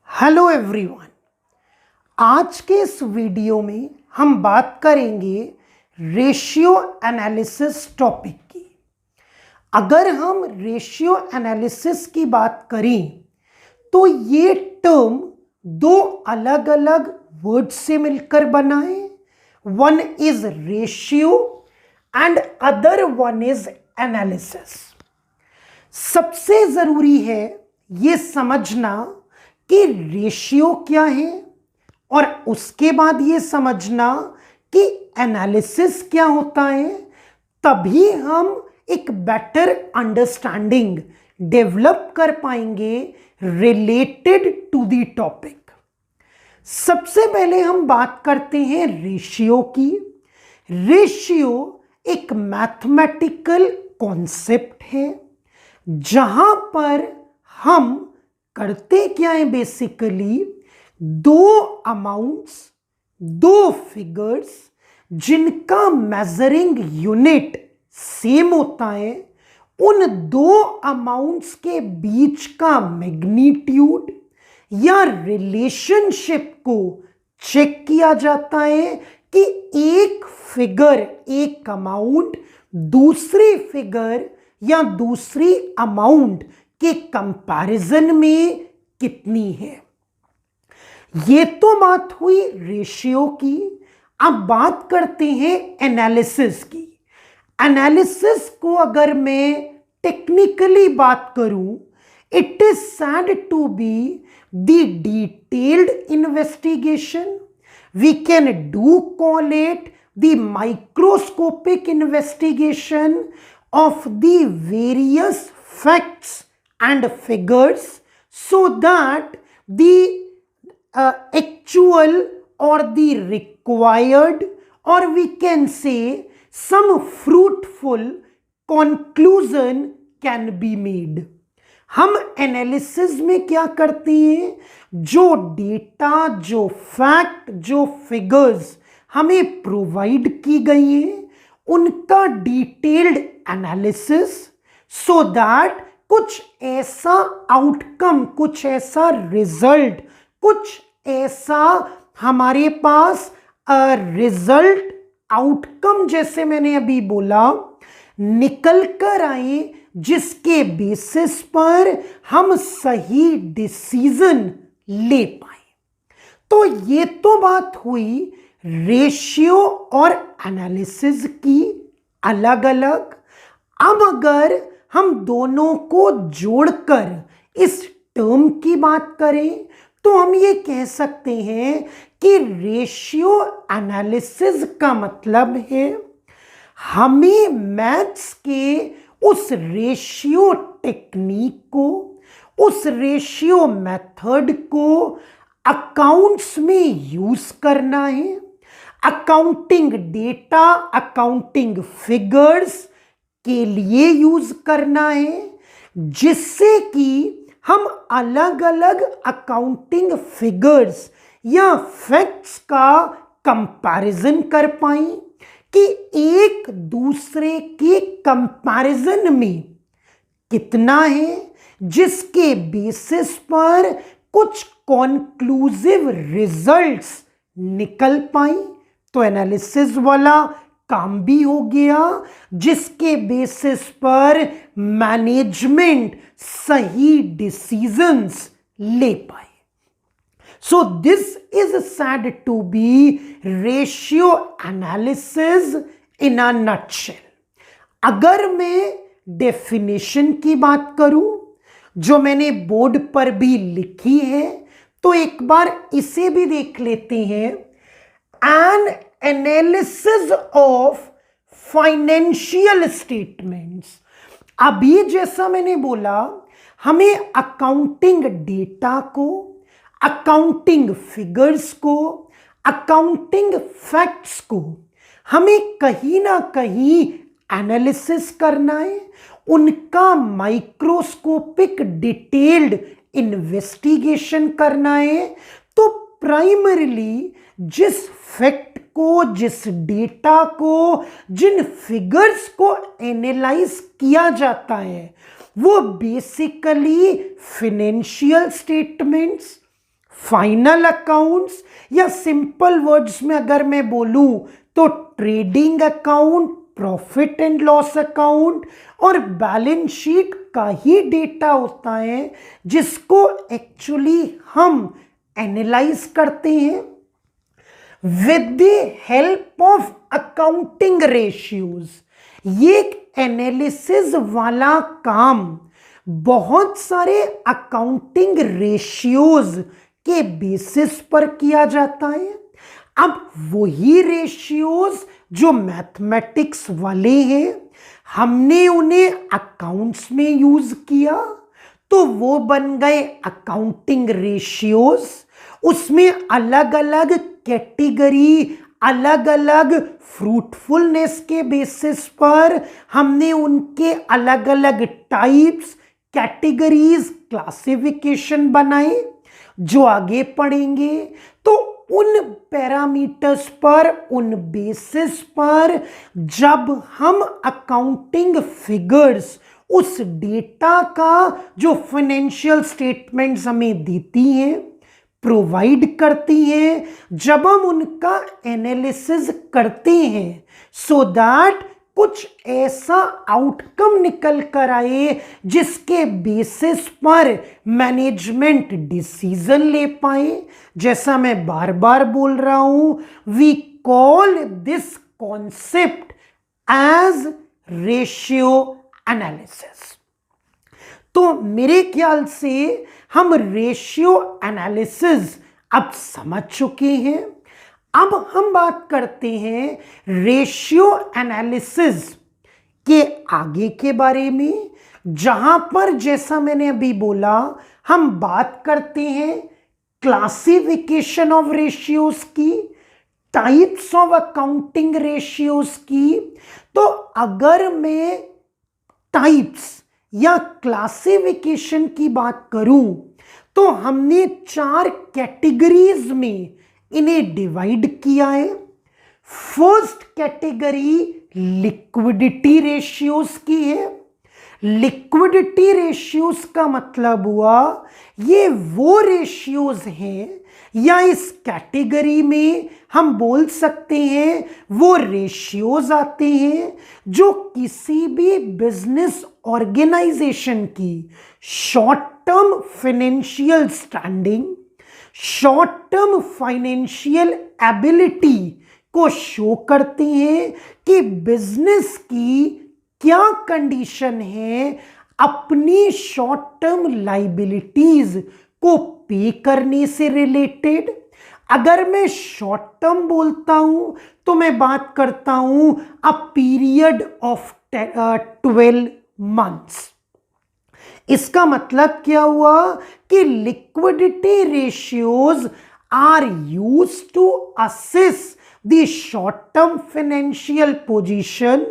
Hello everyone. आज के इस वीडियो में हम बात करेंगे रेशियो एनालिसिस टॉपिक की। अगर हम रेशियो एनालिसिस की बात करें तो ये टर्म दो अलग अलग वर्ड से मिलकर बना है। One is ratio and other one is analysis. सबसे जरूरी है ये समझना कि रेशियो क्या है और उसके बाद ये समझना कि एनालिसिस क्या होता है। तभी हम एक बेटर अंडरस्टैंडिंग डेवलप कर पाएंगे रिलेटेड टू द टॉपिक। सबसे पहले हम बात करते हैं रेशियो की। रेशियो एक मैथमेटिकल कॉन्सेप्ट है जहां पर हम करते क्या है, बेसिकली दो अमाउंट्स, दो फिगर्स जिनका मेजरिंग यूनिट सेम होता है, उन दो अमाउंट्स के बीच का मैग्नीट्यूड या रिलेशनशिप को चेक किया जाता है कि एक फिगर, एक अमाउंट दूसरी फिगर या दूसरी अमाउंट के कंपैरिजन में कितनी है। ये तो बात हुई रेशियो की। अब बात करते हैं एनालिसिस की। एनालिसिस को अगर मैं टेक्निकली बात करूं, it is said to be the detailed investigation. We can do call it the microscopic investigation of the various facts and figures so that the actual or the required, or we can say some fruitful conclusion can be made। हम analysis में क्या करते हैं, जो data, जो fact, जो figures हमें provide की गई है उनका डिटेल्ड एनालिसिस, सो दैट कुछ ऐसा आउटकम, कुछ ऐसा रिजल्ट, कुछ ऐसा हमारे पास रिजल्ट, आउटकम जैसे मैंने अभी बोला, निकल कर आए जिसके बेसिस पर हम सही डिसीजन ले पाए। तो ये तो बात हुई रेशियो और एनालिसिस की अलग अलग। अब अगर हम दोनों को जोड़कर इस टर्म की बात करें तो हम ये कह सकते हैं कि रेशियो एनालिसिस का मतलब है हमें मैथ्स के उस रेशियो टेक्निक को, उस रेशियो मेथड को अकाउंट्स में यूज करना है। अकाउंटिंग डेटा, अकाउंटिंग फिगर्स के लिए यूज करना है, जिससे कि हम अलग अलग अकाउंटिंग फिगर्स या फैक्ट्स का कंपैरिजन कर पाए कि एक दूसरे के कंपैरिजन में कितना है, जिसके बेसिस पर कुछ कॉन्क्लूसिव रिजल्ट्स निकल पाए। तो एनालिसिस वाला काम भी हो गया, जिसके बेसिस पर मैनेजमेंट सही डिसीजंस ले पाए। So this is said to be ratio analysis in a nutshell. अगर मैं डेफिनेशन की बात करूं जो मैंने बोर्ड पर भी लिखी है, तो एक बार इसे भी देख लेते हैं। N analysis of financial statements. अभी जैसा मैंने बोला, हमें अकाउंटिंग डेटा को, अकाउंटिंग फिगर्स को, अकाउंटिंग फैक्ट्स को हमें कहीं ना कहीं एनालिसिस करना है, उनका माइक्रोस्कोपिक डिटेल्ड इन्वेस्टिगेशन करना है। तो प्राइमरीली जिस फैक्ट को, जिस डेटा को, जिन फिगर्स को एनालाइज किया जाता है वो basically financial statements, final accounts, या सिंपल वर्ड्स में अगर मैं बोलूं तो trading account, profit and loss account और बैलेंस शीट का ही डेटा होता है जिसको एक्चुअली हम एनालाइज करते हैं with the help of accounting ratios. ये एनालिसिस वाला काम बहुत सारे अकाउंटिंग रेशियोज के बेसिस पर किया जाता है। अब वही रेशियोज जो मैथमेटिक्स वाले हैं, हमने उन्हें अकाउंट्स में यूज किया तो वो बन गए अकाउंटिंग रेशियोज। उसमें अलग अलग कैटेगरी, अलग अलग फ्रूटफुलनेस के बेसिस पर हमने उनके अलग अलग टाइप्स, कैटेगरीज, क्लासिफिकेशन बनाए जो आगे पढ़ेंगे। तो उन पैरामीटर्स पर, उन बेसिस पर जब हम अकाउंटिंग फिगर्स, उस डेटा का जो फाइनेंशियल स्टेटमेंट्स हमें देती हैं, प्रोवाइड करती हैं, जब हम उनका एनालिसिस करते हैं सो दैट कुछ ऐसा आउटकम निकल कर आए जिसके बेसिस पर मैनेजमेंट डिसीजन ले पाए। जैसा मैं बार बार बोल रहा हूं, we call this concept as ratio analysis. तो मेरे ख्याल से हम रेशियो एनालिसिस अब समझ चुके हैं। अब हम बात करते हैं रेशियो एनालिसिस के आगे के बारे में, जहां पर जैसा मैंने अभी बोला हम बात करते हैं क्लासिफिकेशन ऑफ रेशियोज की, टाइप्स ऑफ अकाउंटिंग रेशियोज की। तो अगर मैं टाइप्स या क्लासिफिकेशन की बात करूं तो हमने 4 कैटेगरीज में इन्हें डिवाइड किया है। फर्स्ट कैटेगरी लिक्विडिटी रेशियोज की है। लिक्विडिटी रेशियोज का मतलब हुआ ये वो रेशियोज हैं, या इस कैटेगरी में हम बोल सकते हैं वो रेशियोज आते हैं जो किसी भी बिजनेस ऑर्गेनाइजेशन की short term financial standing, short term financial ability को शो करते हैं कि बिजनेस की क्या कंडीशन है अपनी शॉर्ट टर्म लाइबिलिटीज को पे करने से रिलेटेड। अगर मैं शॉर्ट टर्म बोलता हूं तो मैं बात करता हूं अ पीरियड ऑफ 12 मंथ्स। इसका मतलब क्या हुआ कि liquidity ratios are used to assess the short term financial position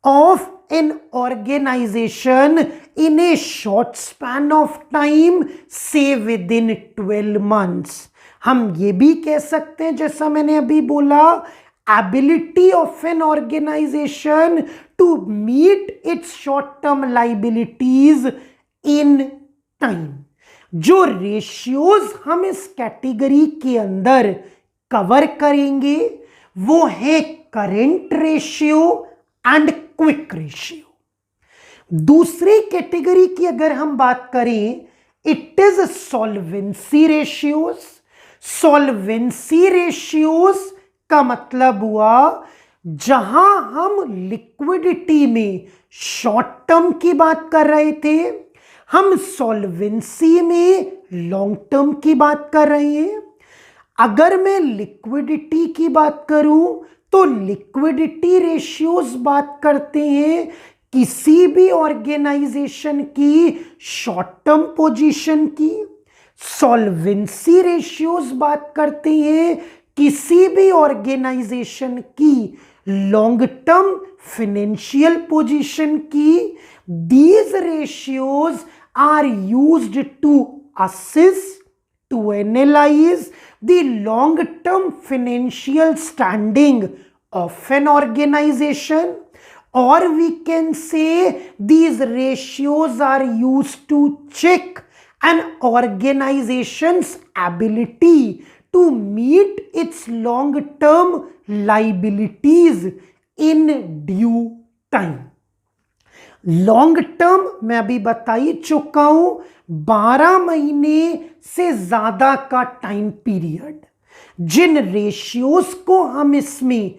of an organization in a short span of time, say within 12 months। हम ये भी कह सकते हैं जैसा मैंने अभी बोला, ability of an organization to meet its short term liabilities in time। जो रेशियोज हम इस कैटेगरी के अंदर कवर करेंगे वो है current ratio and quick ratio. दूसरी कैटेगरी की अगर हम बात करें, it is solvency ratios. Solvency ratios का मतलब हुआ जहां हम लिक्विडिटी में शॉर्ट टर्म की बात कर रहे थे, हम सॉल्वेंसी में लॉन्ग टर्म की बात कर रहे हैं। अगर मैं लिक्विडिटी की बात करूं तो लिक्विडिटी रेशियोज बात करते हैं किसी भी ऑर्गेनाइजेशन की शॉर्ट टर्म पोजीशन की। सॉल्वेंसी रेशियोज बात करते हैं किसी भी ऑर्गेनाइजेशन की लॉन्ग टर्म फाइनेंशियल पोजीशन की। These ratios are used to assess, to analyze the long-term financial standing of an organization, or we can say these ratios are used to check an organization's ability to meet its long-term liabilities in due time. Long term मैं अभी बता ही चुका हूं, 12 महीने से ज्यादा का time period. जिन ratios को हम इसमें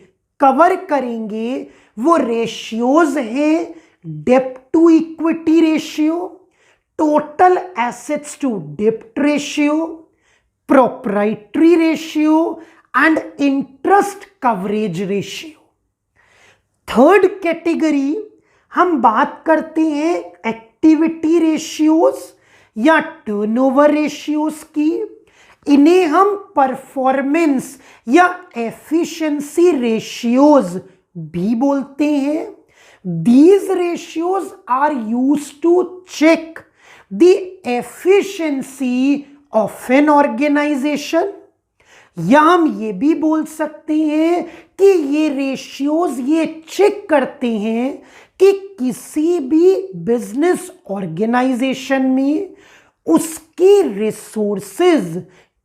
कवर करेंगे वो रेशियोज हैं डेब्ट to equity ratio, total assets to डेब्ट ratio, proprietary ratio and interest coverage ratio. Third category हम बात करते हैं एक्टिविटी रेशियोज या टर्नओवर रेशियोज की। इन्हें हम परफॉर्मेंस या एफिशिएंसी रेशियोज भी बोलते हैं। These ratios are used to check the efficiency of an organisation, या हम ये भी बोल सकते हैं कि ये रेशियोज ये चेक करते हैं कि किसी भी बिजनेस ऑर्गेनाइजेशन में उसकी रिसोर्सेज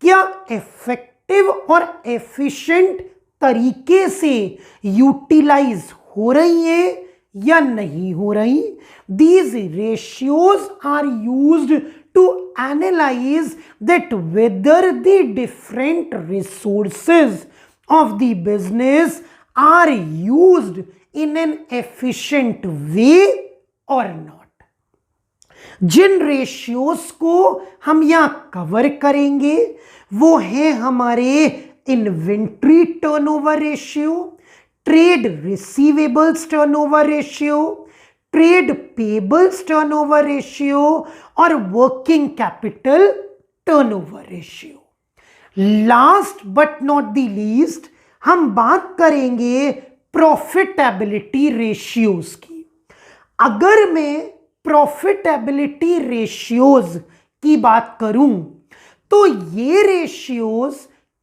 क्या इफेक्टिव और एफिशिएंट तरीके से यूटिलाइज हो रही है या नहीं हो रही। These ratios are used to analyze that whether the different resources of the business are used in an efficient way or not. जिन रेशियोज को हम यहां कवर करेंगे वो है हमारे inventory turnover ratio, trade receivables turnover ratio, trade payables turnover ratio और working capital turnover ratio. Last but not the least हम बात करेंगे प्रॉफिटेबिलिटी रेशियोज की। अगर मैं प्रॉफिटेबिलिटी रेशियोज की बात करूं तो ये रेशियोज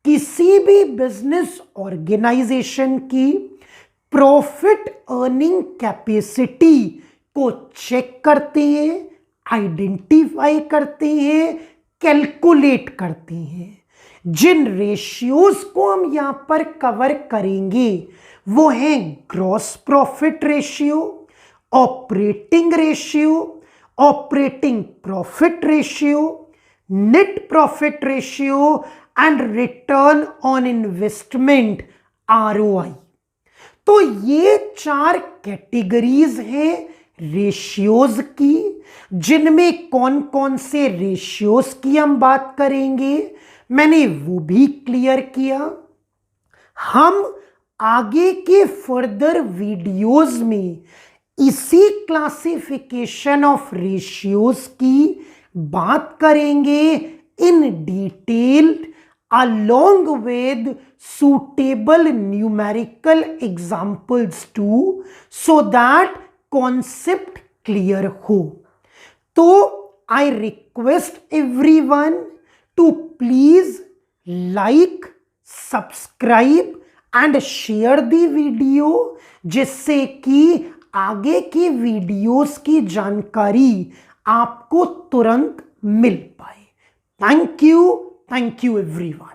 किसी भी बिजनेस ऑर्गेनाइजेशन की प्रॉफिट अर्निंग कैपेसिटी को चेक करते हैं, आइडेंटिफाई करते हैं, कैलकुलेट करते हैं। जिन रेशियोज को हम यहां पर कवर करेंगे वो हैं gross profit ratio, operating ratio, operating profit ratio, net profit ratio and return on investment ROI। तो ये 4 कैटेगरीज हैं रेशियोज की, जिनमें कौन कौन से रेशियोज की हम बात करेंगे मैंने वो भी क्लियर किया। हम आगे के फर्दर वीडियोस में इसी क्लासिफिकेशन ऑफ रेशियोज की बात करेंगे in detail along with suitable numerical examples too, so that concept clear हो। तो I request everyone to please like, subscribe and share the video, जिससे कि आगे की वीडियोस की जानकारी आपको तुरंत मिल पाए। Thank you everyone.